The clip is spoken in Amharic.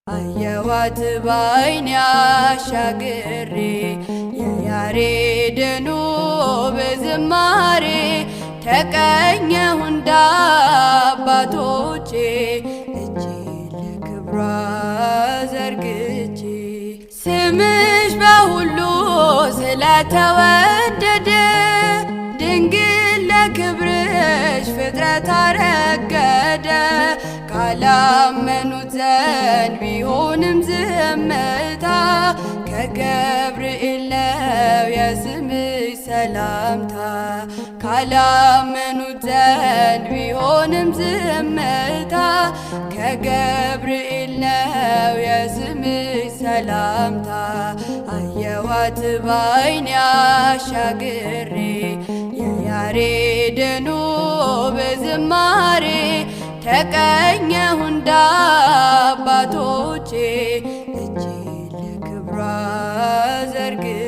አየዋት ባይኔ አሻግሬ የያሬድን ውብ ዝማሬ ተቀኘሁ እንደ አባቶቼ እጄን ለክብሯ ዘርግቼ። ስምሽ በሁሉ ስለተወደደ ድንግል ለክብርሽ ፍጥረት አረገደ። ካላመኑት ዘንድ ቢሆንም ዝምታ ከገብርኤል ነው የስምሽ ሰላምታ። ካላመኑት ዘንድ ቢሆንም ዝምታ ከገብርኤል ነው የስምሽ ሰላምታ። አየዋት ባይኔ አሻግሬ የያሬድን ውብ ዝማሬ ተቀኘሁ እንደ አባቶቼ እጄን ለክብሯ ዘርግቼ።